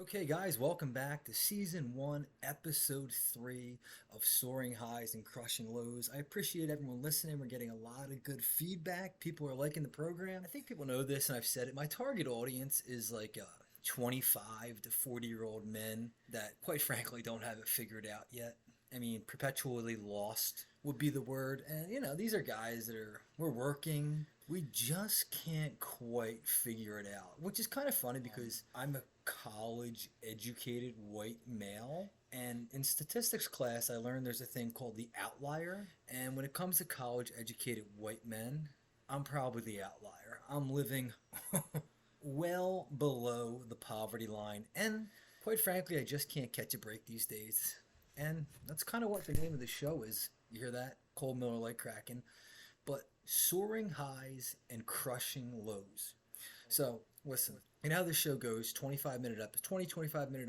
Okay, guys, welcome back to Season 1, Episode 3 of Soaring Highs and Crushing Lows. I appreciate everyone listening. We're getting a lot of good feedback. People are liking the program. I think people know this, and I've said it. My target audience is like 25 to 40-year-old men that, quite frankly, don't have it figured out yet. I mean, perpetually lost would be the word. And, these are guys we're working. We just can't quite figure it out, which is kind of funny because I'm a college educated white male. And in statistics class, I learned there's a thing called the outlier. And when it comes to college educated white men, I'm probably the outlier. I'm living well below the poverty line. And quite frankly, I just can't catch a break these days. And that's kind of what the name of the show is. You hear that? Cold Miller Light cracking. But soaring highs and crushing lows. So, listen, you know how this show goes 25-minute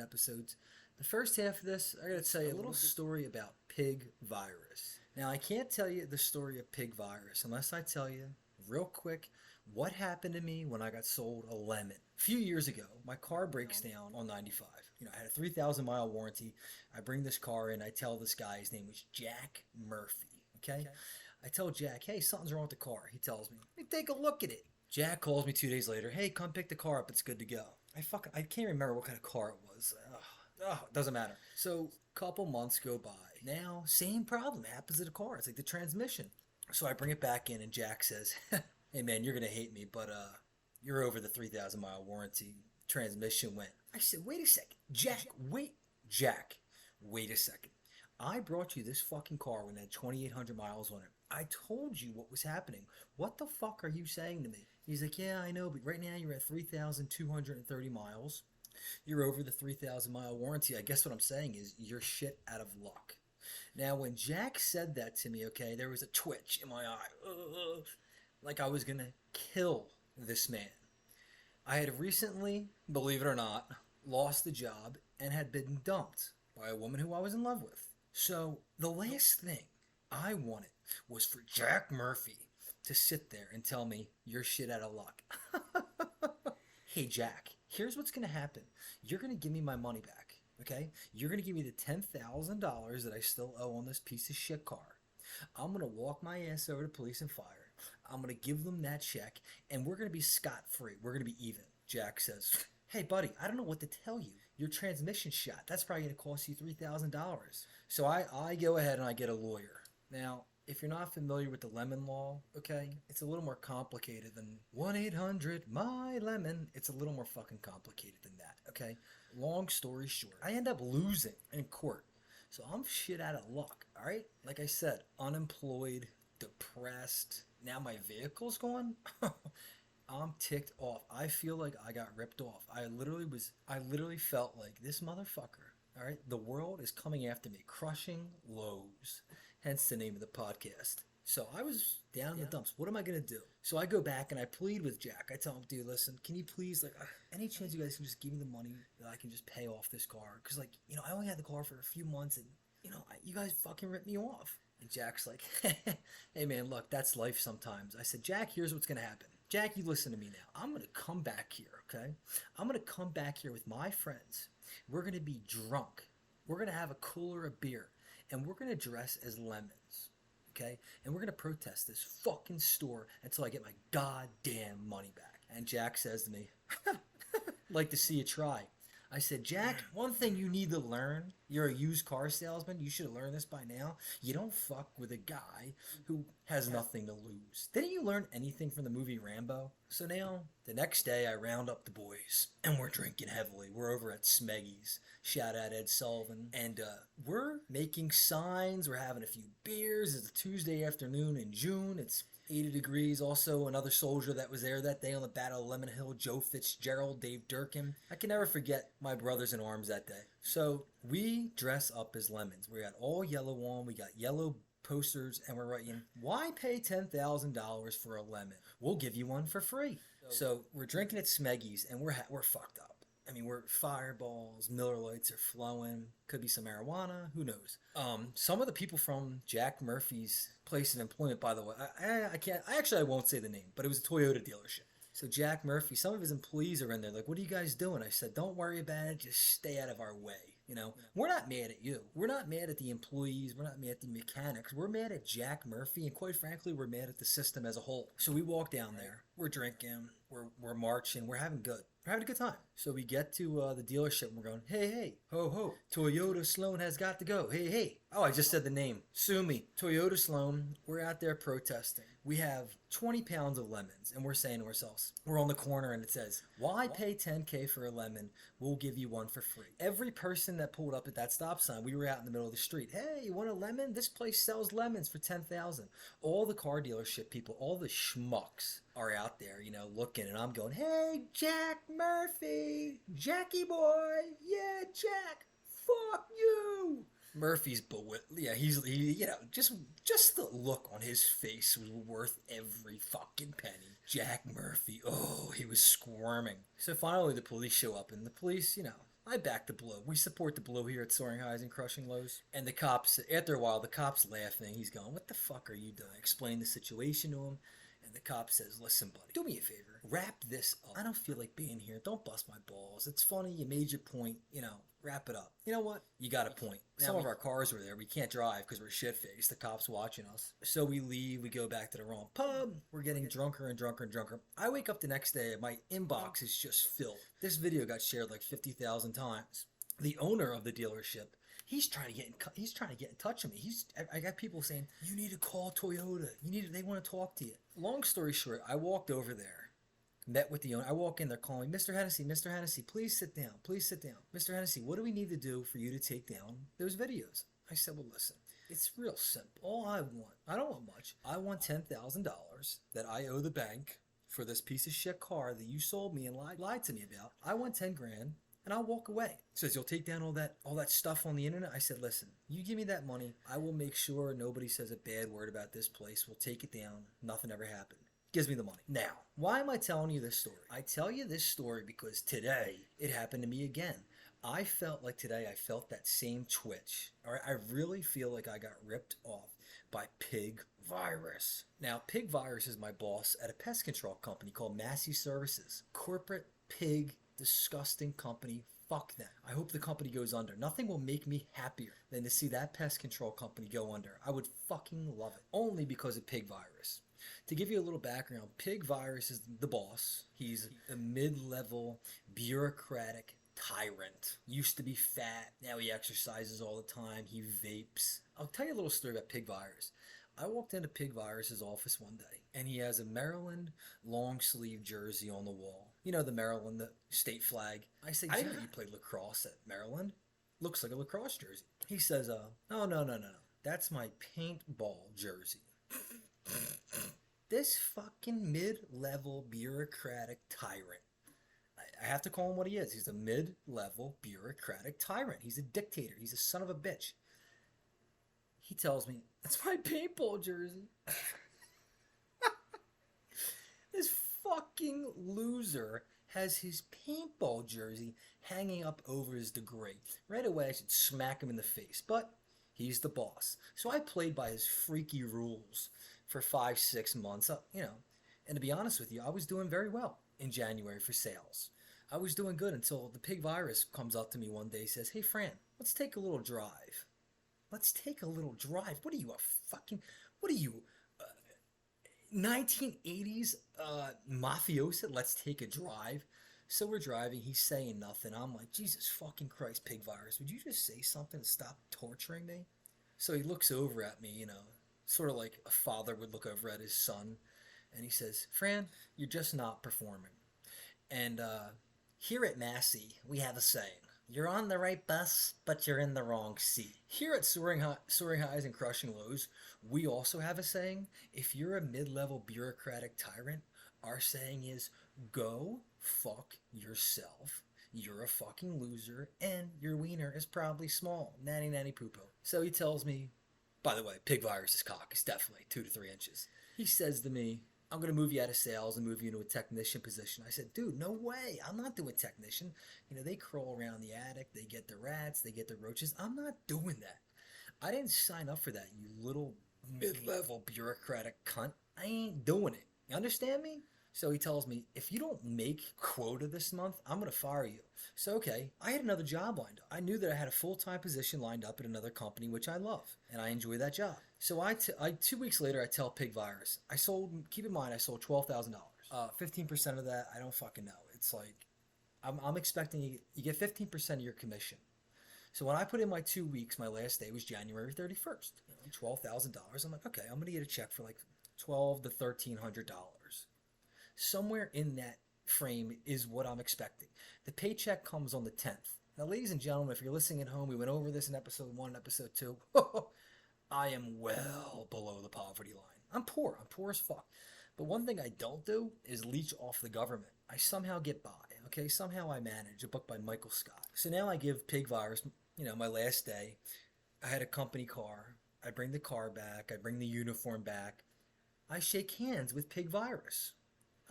episodes. The first half of this, I gotta tell you a little story about pig virus. Now, I can't tell you the story of pig virus unless I tell you, real quick, what happened to me when I got sold a lemon. A few years ago, my car breaks down on 95. I had a 3,000 mile warranty. I bring this car in. I tell this guy, his name was Jack Murphy. Okay? I tell Jack, hey, something's wrong with the car. He tells me, hey, take a look at it. Jack calls me 2 days later. Hey, come pick the car up. It's good to go. I can't remember what kind of car it was. It doesn't matter. So, couple months go by. Now, same problem happens to the car. It's like the transmission. So I bring it back in, and Jack says, hey, man, you're going to hate me, but you're over the 3,000 mile warranty. Transmission went. I said, wait a second. Jack, wait a second. I brought you this fucking car when it had 2,800 miles on it. I told you what was happening. What the fuck are you saying to me? He's like, yeah, I know, but right now you're at 3,230 miles. You're over the 3,000 mile warranty. I guess what I'm saying is you're shit out of luck. Now, when Jack said that to me, okay, there was a twitch in my eye. Like I was going to kill this man. I had recently, believe it or not, lost the job and had been dumped by a woman who I was in love with. So the last thing I wanted was for Jack Murphy to sit there and tell me you're shit out of luck. Hey Jack, here's what's going to happen. You're going to give me my money back, okay? You're going to give me the $10,000 that I still owe on this piece of shit car. I'm going to walk my ass over to police and fire. I'm going to give them that check, and we're going to be scot-free. We're going to be even. Jack says, hey, buddy, I don't know what to tell you. Your transmission shot. That's probably going to cost you $3,000. So I go ahead and I get a lawyer. Now, if you're not familiar with the lemon law, okay, it's a little more complicated than 1-800-MY-LEMON. It's a little more fucking complicated than that, okay? Long story short, I end up losing in court. So I'm shit out of luck, all right? Like I said, unemployed, depressed. Now my vehicle's gone. I'm ticked off. I feel like I got ripped off. I literally felt like this motherfucker, all right? The world is coming after me, crushing lows. Hence the name of the podcast. So I was down in the dumps. What am I going to do? So I go back and I plead with Jack. I tell him, dude, listen, can you please, any chance you guys can just give me the money that I can just pay off this car? Because, I only had the car for a few months and, you guys fucking ripped me off. And Jack's like, hey, man, look, that's life sometimes. I said, Jack, here's what's going to happen. Jack, you listen to me now. I'm going to come back here, okay? I'm going to come back here with my friends. We're going to be drunk. We're going to have a cooler of beer. And we're going to dress as lemons, okay? And we're going to protest this fucking store until I get my goddamn money back. And Jack says to me, like to see you try. I said, Jack, one thing you need to learn, you're a used car salesman, you should have learned this by now. You don't fuck with a guy who has nothing to lose. Didn't you learn anything from the movie Rambo? So now, the next day I round up the boys, and we're drinking heavily. We're over at Smeggy's. Shout out Ed Sullivan. And we're making signs, we're having a few beers. It's a Tuesday afternoon in June. It's 80 degrees. Also, another soldier that was there that day on the Battle of Lemon Hill, Joe Fitzgerald, Dave Durkin. I can never forget my brothers in arms that day. So we dress up as lemons. We got all yellow on. We got yellow posters, and we're writing, why pay $10,000 for a lemon? We'll give you one for free. So we're drinking at Smeggy's, and we're fucked up. I mean, we're fireballs, Miller Lights are flowing, could be some marijuana, who knows. Some of the people from Jack Murphy's place of employment, by the way, I won't say the name, but it was a Toyota dealership. So Jack Murphy, some of his employees are in there like, what are you guys doing? I said, don't worry about it. Just stay out of our way. You know, we're not mad at you. We're not mad at the employees. We're not mad at the mechanics. We're mad at Jack Murphy. And quite frankly, we're mad at the system as a whole. So we walk down there. We're drinking. We're marching. We're having good. We're having a good time. So we get to the dealership and we're going, hey, ho, ho. Toyota Sloan has got to go. Hey. Oh, I just said the name. Sue me. Toyota Sloan. We're out there protesting. We have 20 pounds of lemons and we're saying to ourselves, we're on the corner and it says, why pay $10K for a lemon? We'll give you one for free. Every person that pulled up at that stop sign, we were out in the middle of the street. Hey, you want a lemon? This place sells lemons for $10,000. All the car dealership people, all the schmucks are out there, you know, looking, and I'm going, hey, Jack Murphy, Jackie boy, yeah, Jack, fuck you. Murphy's he you know, just the look on his face was worth every fucking penny. Jack Murphy, oh, he was squirming. So finally the police show up, and the police, you know, I back the blue. We support the blue here at Soaring Highs and Crushing Lows. And the cops, after a while, the cop's laughing. He's going, what the fuck are you doing? Explain the situation to him. And the cop says, listen, buddy, do me a favor. Wrap this up. I don't feel like being here. Don't bust my balls. It's funny. You made your point. You know, wrap it up. You know what? You got a point. Some of our cars were there. We can't drive because we're shit-faced. The cop's watching us. So we leave. We go back to the wrong pub. We're getting drunker and drunker and drunker. I wake up the next day and my inbox is just filled. This video got shared like 50,000 times. The owner of the dealership, he's trying to get in touch with me. I got people saying, you need to call Toyota. They want to talk to you. Long story short, I walked over there, met with the owner. I walk in, they're calling me, Mr. Hennessy, please sit down. Mr. Hennessy, what do we need to do for you to take down those videos? I said, well, listen, it's real simple. All I don't want much. I want $10,000 that I owe the bank for this piece of shit car that you sold me and lied to me about. I want 10 grand. And I'll walk away. Says, you'll take down all that stuff on the internet? I said, listen, you give me that money. I will make sure nobody says a bad word about this place. We'll take it down. Nothing ever happened. Gives me the money. Now, why am I telling you this story? I tell you this story because today it happened to me again. I felt like today I felt that same twitch. All right, I really feel like I got ripped off by Pig Virus. Now, Pig Virus is my boss at a pest control company called Massey Services. Corporate pig disgusting company. Fuck them. I hope the company goes under. Nothing will make me happier than to see that pest control company go under. I would fucking love it. Only because of Pig Virus. To give you a little background, Pig Virus is the boss. He's a mid-level bureaucratic tyrant. Used to be fat. Now he exercises all the time. He vapes. I'll tell you a little story about Pig Virus. I walked into Pig Virus's office one day, and he has a Maryland long-sleeve jersey on the wall. You know, the Maryland, the state flag. I say, I know you played lacrosse at Maryland. Looks like a lacrosse jersey. He says, oh, no. That's my paintball jersey. This fucking mid-level bureaucratic tyrant. I have to call him what he is. He's a mid-level bureaucratic tyrant. He's a dictator. He's a son of a bitch. He tells me, that's my paintball jersey. This fucking loser has his paintball jersey hanging up over his degree. Right away, I should smack him in the face, but he's the boss. So I played by his freaky rules for 5-6 months, you know. And to be honest with you, I was doing very well in January for sales. I was doing good until the Pig Virus comes up to me one day and says, hey, Fran, let's take a little drive. Let's take a little drive. What are you, 1980s mafiosa? Let's take a drive. So we're driving. He's saying nothing. I'm like, Jesus fucking Christ, Pig Virus. Would you just say something to stop torturing me? So he looks over at me, you know, sort of like a father would look over at his son. And he says, Fran, you're just not performing. And here at Massey, we have a saying. You're on the right bus, but you're in the wrong seat. Here at Soaring Highs and Crushing Lows, we also have a saying. If you're a mid-level bureaucratic tyrant, our saying is, go fuck yourself. You're a fucking loser, and your wiener is probably small. Nanny nanny poo-poo. So he tells me, by the way, Pig Virus's cock is definitely 2 to 3 inches. He says to me, I'm going to move you out of sales and move you into a technician position. I said, dude, no way. I'm not doing technician. You know, they crawl around the attic. They get the rats. They get the roaches. I'm not doing that. I didn't sign up for that, you little mid-level bureaucratic cunt. I ain't doing it. You understand me? So he tells me, if you don't make quota this month, I'm going to fire you. So, okay, I had another job lined up. I knew that I had a full-time position lined up at another company, which I love, and I enjoy that job. So 2 weeks later, I tell Pig Virus, keep in mind, I sold $12,000. 15% of that, I don't fucking know. It's like, I'm expecting you get 15% of your commission. So when I put in my 2 weeks, my last day was January 31st. $12,000. I'm like, okay, I'm gonna get a check for like $1,200 to $1,300. Somewhere in that frame is what I'm expecting. The paycheck comes on the 10th. Now, ladies and gentlemen, if you're listening at home, we went over this in episode 1 and episode 2. I am well below the poverty line. I'm poor as fuck. But one thing I don't do is leech off the government. I somehow get by, okay? Somehow I manage. A book by Michael Scott. So now I give Pig Virus, my last day. I had a company car. I bring the car back. I bring the uniform back. I shake hands with Pig Virus.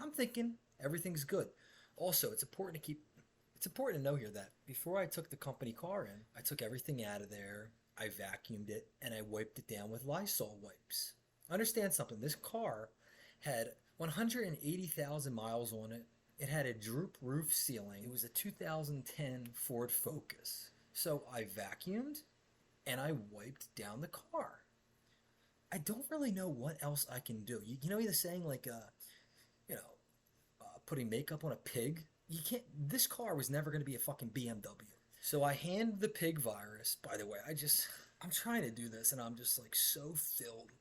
I'm thinking everything's good. Also, it's important to know here that before I took the company car in, I took everything out of there. I vacuumed it and I wiped it down with Lysol wipes. Understand something. This car had 180,000 miles on it. It had a droop roof ceiling. It was a 2010 Ford Focus. So I vacuumed and I wiped down the car. I don't really know what else I can do. You know the saying like, putting makeup on a pig? You can't. This car was never going to be a fucking BMW. So I hand the Pig Virus. By the way, I'm trying to do this and I'm just like so filled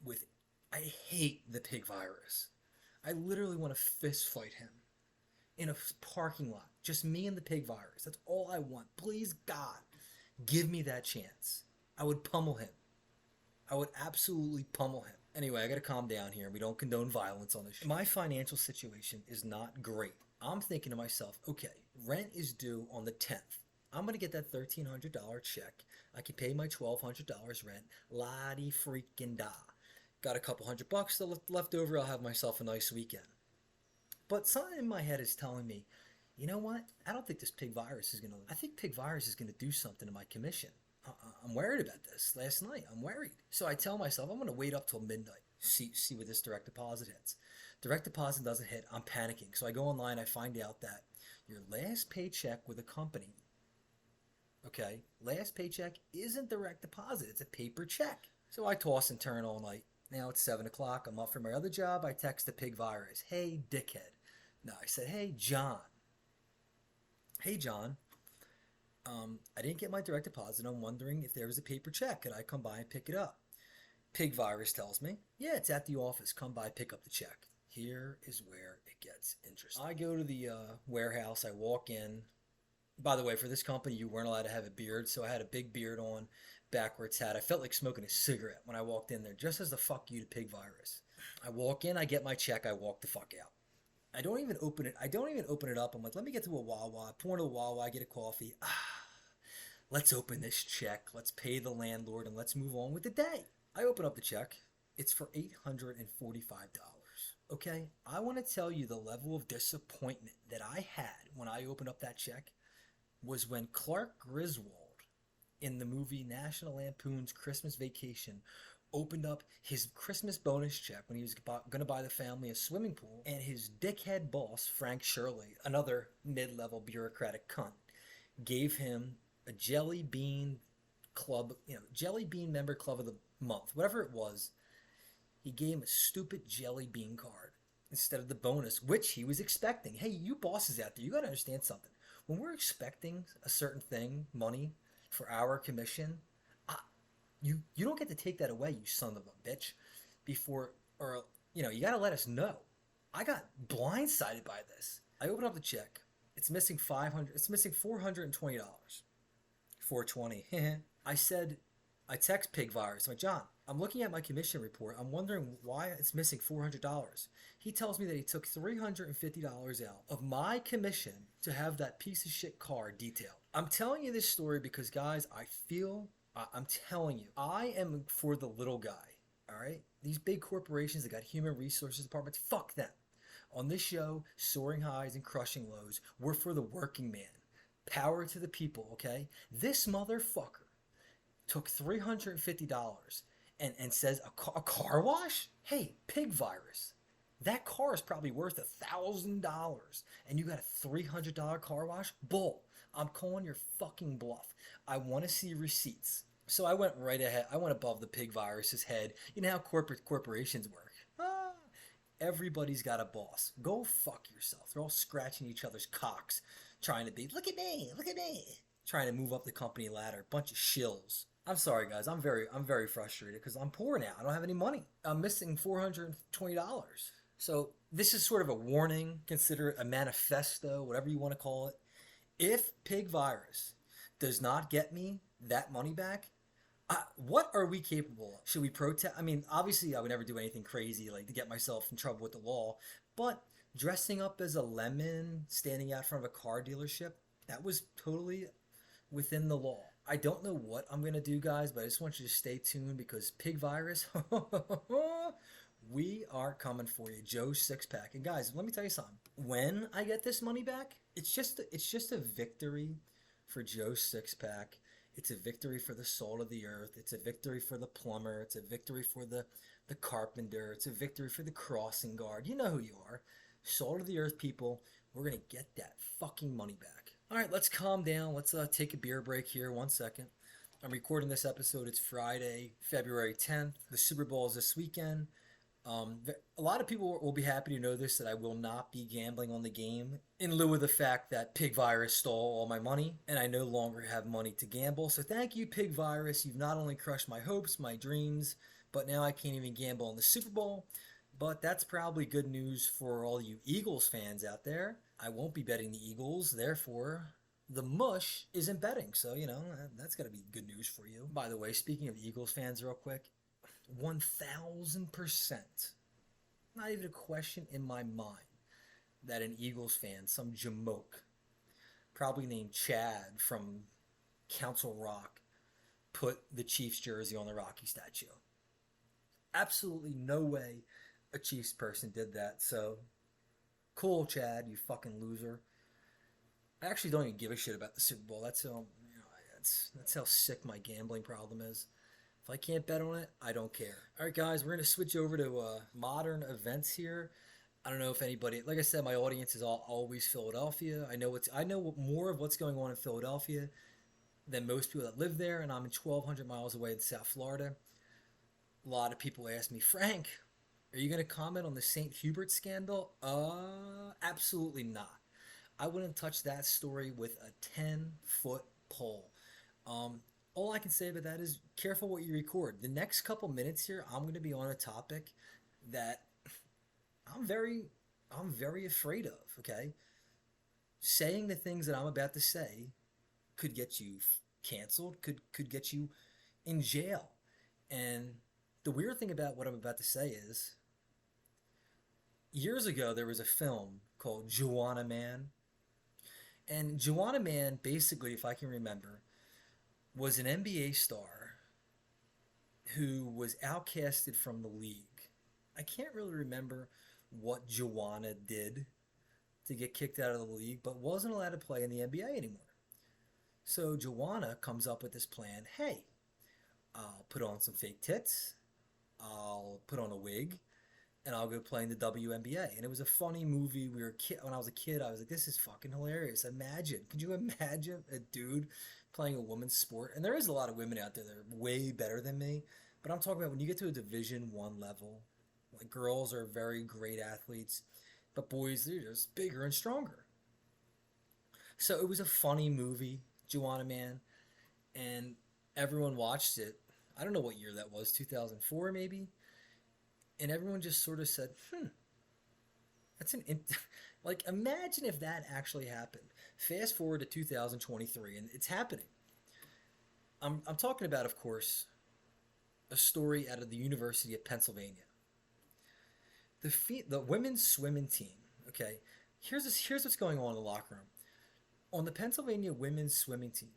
with, I hate the Pig Virus. I literally want to fist fight him in a parking lot. Just me and the Pig Virus. That's all I want. Please, God, give me that chance. I would pummel him. I would absolutely pummel him. Anyway, I gotta calm down here. We don't condone violence on this show. My financial situation is not great. I'm thinking to myself, okay, rent is due on the 10th. I'm gonna get that $1,300 check. I can pay my $1,200 rent. La-di freaking da. Got a couple $100 left over. I'll have myself a nice weekend. But something in my head is telling me, you know what? I don't think this Pig Virus is gonna. I think Pig Virus is gonna do something to my commission. I'm worried about this. Last night, I'm worried. So I tell myself, I'm going to wait up till midnight. See what this direct deposit hits. Direct deposit doesn't hit. I'm panicking. So I go online. I find out that your last paycheck with a company, okay, last paycheck isn't direct deposit. It's a paper check. So I toss and turn all night. Now it's 7 o'clock. I'm up for my other job. I text the Pig Virus. Hey, dickhead. No, I said, hey, John. Hey, John. I didn't get my direct deposit. I'm wondering if there was a paper check. Could I come by and pick it up? Pig Virus tells me, yeah, it's at the office. Come by, pick up the check. Here is where it gets interesting. I go to the warehouse. I walk in. By the way, for this company, you weren't allowed to have a beard, so I had a big beard on, backwards hat. I felt like smoking a cigarette when I walked in there, just as the fuck you to Pig Virus. I walk in, I get my check, I walk the fuck out. I don't even open it up. I'm like, let me get to a Wawa. I pour into a Wawa, I get a coffee. Let's open this check. Let's pay the landlord and let's move on with the day. I open up the check. It's for $845. Okay? I want to tell you the level of disappointment that I had when I opened up that check was when Clark Griswold in the movie National Lampoon's Christmas Vacation opened up his Christmas bonus check when he was going to buy the family a swimming pool, and his dickhead boss, Frank Shirley, another mid-level bureaucratic cunt, gave him a jelly bean club, jelly bean member club of the month, whatever it was. He gave him a stupid jelly bean card instead of the bonus, which he was expecting. Hey, you bosses out there, you got to understand something. When we're expecting a certain thing, money, for our commission, you don't get to take that away, you son of a bitch, you got to let us know. I got blindsided by this. I open up the check. It's missing $420. $420. I text Pig Virus. I'm like, John, I'm looking at my commission report. I'm wondering why it's missing $400. He tells me that he took $350 out of my commission to have that piece of shit car detailed. I'm telling you this story because, guys, I'm telling you, I am for the little guy, all right? These big corporations that got human resources departments, fuck them. On this show, Soaring Highs and Crushing Lows, we're for the working man. Power to the people, okay? This motherfucker took $350 and says a car wash? Hey, Pig Virus, That car is probably worth $1,000, and you got a $300 car wash. Bull. I'm calling your fucking bluff. I want to see receipts. So I went right ahead. I went above the pig virus's head. You know how corporations work. Ah, everybody's got a boss. Go fuck yourself. They're all scratching each other's cocks, trying to be, look at me, look at me, trying to move up the company ladder. Bunch of shills. I'm sorry, guys. I'm very frustrated because I'm poor now. I don't have any money. I'm missing $420. So this is sort of a warning. Consider it a manifesto, whatever you want to call it. If pig virus does not get me that money back, what are we capable of? Should we protest? I mean, obviously, I would never do anything crazy like to get myself in trouble with the law, but dressing up as a lemon, standing out front of a car dealership, that was totally within the law. I don't know what I'm going to do, guys, but I just want you to stay tuned because pig virus, we are coming for you. Joe Sixpack. And guys, let me tell you something. When I get this money back, it's just a victory for Joe Sixpack. It's a victory for the salt of the earth. It's a victory for the plumber. It's a victory for the carpenter. It's a victory for the crossing guard. You know who you are. Salt of the earth people. We're going to get that fucking money back. All right, let's calm down. Let's take a beer break here. 1 second. I'm recording this episode. It's Friday, February 10th. The Super Bowl is this weekend. A lot of people will be happy to know this, that I will not be gambling on the game in lieu of the fact that Pig Virus stole all my money and I no longer have money to gamble. So thank you, Pig Virus. You've not only crushed my hopes, my dreams, but now I can't even gamble on the Super Bowl. But that's probably good news for all you Eagles fans out there. I won't be betting the Eagles, therefore the mush isn't betting. So, that's got to be good news for you. By the way, speaking of Eagles fans real quick, 1,000%, not even a question in my mind, that an Eagles fan, some jamoke, probably named Chad from Council Rock, put the Chiefs jersey on the Rocky statue. Absolutely no way a Chiefs person did that. So, cool, Chad, you fucking loser. I actually don't even give a shit about the Super Bowl. That's how sick my gambling problem is. If I can't bet on it, I don't care. All right, guys, we're going to switch over to modern events here. I don't know if anybody, like I said, my audience is always Philadelphia. I know more of what's going on in Philadelphia than most people that live there, and I'm 1,200 miles away in South Florida. A lot of people ask me, Frank, are you going to comment on the St. Hubert scandal? Absolutely not. I wouldn't touch that story with a 10-foot pole. All I can say about that is careful what you record. The next couple minutes here, I'm going to be on a topic that I'm very afraid of, okay? Saying the things that I'm about to say could get you canceled, could get you in jail. And the weird thing about what I'm about to say is, years ago there was a film called Juwanna Mann. And Juwanna Mann, basically, if I can remember, was an NBA star who was outcasted from the league. I can't really remember what Juwanna did to get kicked out of the league, but wasn't allowed to play in the NBA anymore. So Juwanna comes up with this plan. Hey, I'll put on some fake tits, I'll put on a wig, and I'll go play in the WNBA. And it was a funny movie. When I was a kid, I was like, this is fucking hilarious. Could you imagine a dude playing a women's sport? And there is a lot of women out there that are way better than me. But I'm talking about when you get to a Division I level, like girls are very great athletes, but boys, they're just bigger and stronger. So it was a funny movie, Juwanna Mann, and everyone watched it. I don't know what year that was, 2004 maybe? And everyone just sort of said, that's like, imagine if that actually happened. Fast forward to 2023, and it's happening. I'm talking about, of course, a story out of the University of Pennsylvania. The women's swimming team, okay? Here's what's going on in the locker room. On the Pennsylvania women's swimming team,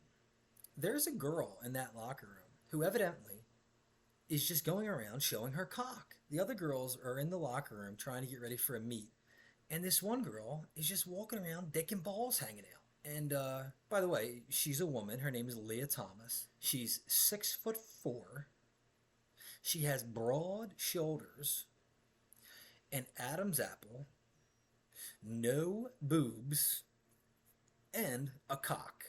there's a girl in that locker room who evidently is just going around showing her cock. The other girls are in the locker room trying to get ready for a meet. And this one girl is just walking around, dick and balls hanging out. And by the way, she's a woman. Her name is Leah Thomas. She's 6'4". She has broad shoulders. an Adam's apple, no boobs, and a cock.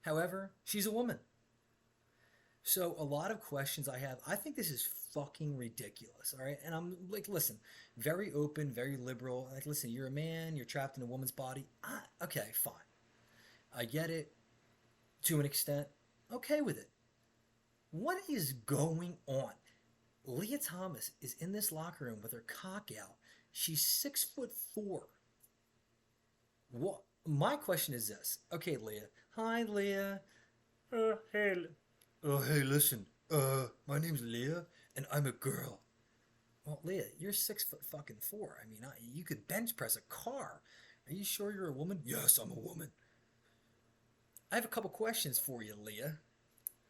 However, she's a woman. So a lot of questions I have, I think this is fucking ridiculous. All right. And I'm like, listen, very open, very liberal. Like, listen, you're a man, you're trapped in a woman's body. Okay, fine. I get it to an extent. Okay with it. What is going on? Leah Thomas is in this locker room with her cock out. She's 6'4". What? My question is this. Okay, Leah. Hi, Leah. Hey. Hey, listen. My name's Leah, and I'm a girl. Well, Leah, you're 6'4". I mean, you could bench press a car. Are you sure you're a woman? Yes, I'm a woman. I have a couple questions for you, Leah.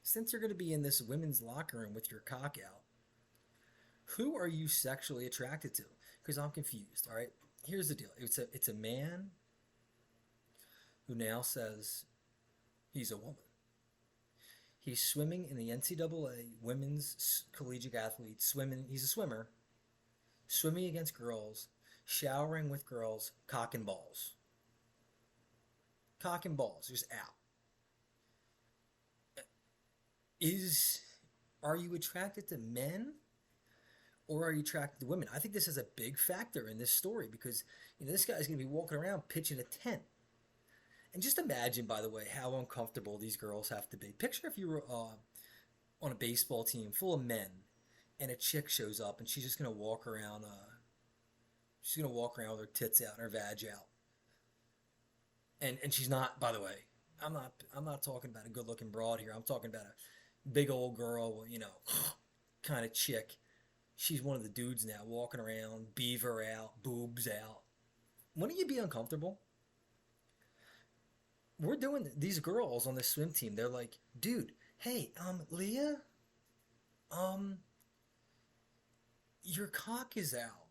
Since you're going to be in this women's locker room with your cock out, who are you sexually attracted to? Because I'm confused. All right. Here's the deal. It's a man who now says he's a woman. He's swimming in the NCAA women's collegiate athlete swimming. He's a swimmer, swimming against girls, showering with girls, cock and balls. Cock and balls, just out. Are you attracted to men or are you attracted to women? I think this is a big factor in this story because this guy's going to be walking around pitching a tent. And just imagine, by the way, how uncomfortable these girls have to be. Picture if you were on a baseball team full of men, and a chick shows up, and she's just gonna walk around. She's gonna walk around with her tits out and her vag out. And she's not. By the way, I'm not talking about a good-looking broad here. I'm talking about a big old girl, kind of chick. She's one of the dudes now, walking around, beaver out, boobs out. Wouldn't you be uncomfortable? We're doing these girls on the swim team. They're like, dude, hey, Leah, your cock is out.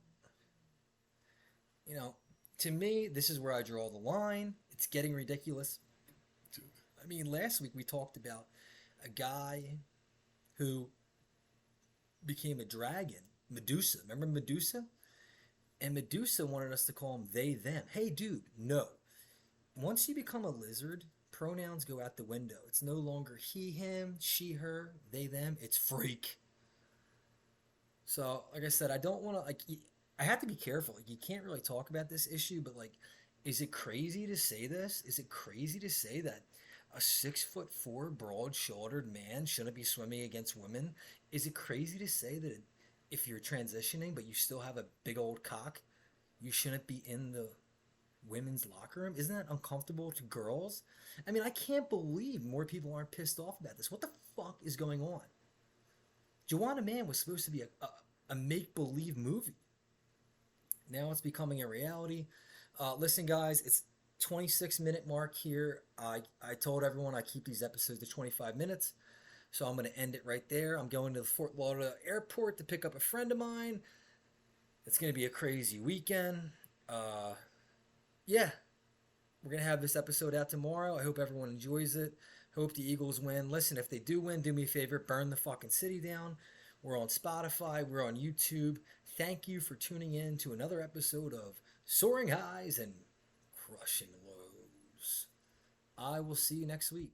To me, this is where I draw the line. It's getting ridiculous. I mean, last week we talked about a guy who became a dragon, Medusa. Remember Medusa? And Medusa wanted us to call him they, them. Hey, dude, no. Once you become a lizard, pronouns go out the window. It's no longer he, him, she, her, they, them. It's freak. So, like I said, I don't want to, I have to be careful. You can't really talk about this issue, but, is it crazy to say this? Is it crazy to say that a 6'4" broad-shouldered man shouldn't be swimming against women? Is it crazy to say that if you're transitioning, but you still have a big old cock, you shouldn't be in the women's locker room? Isn't that uncomfortable to girls? I mean, I can't believe more people aren't pissed off about this. What the fuck is going on? Joanna Man was supposed to be a make-believe movie. Now it's becoming a reality. Listen, guys, it's 26-minute mark here. I told everyone I keep these episodes to 25 minutes, so I'm going to end it right there. I'm going to the Fort Lauderdale airport to pick up a friend of mine. It's going to be a crazy weekend. Yeah, we're going to have this episode out tomorrow. I hope everyone enjoys it. Hope the Eagles win. Listen, if they do win, do me a favor, burn the fucking city down. We're on Spotify. We're on YouTube. Thank you for tuning in to another episode of Soaring Highs and Crushing Lows. I will see you next week.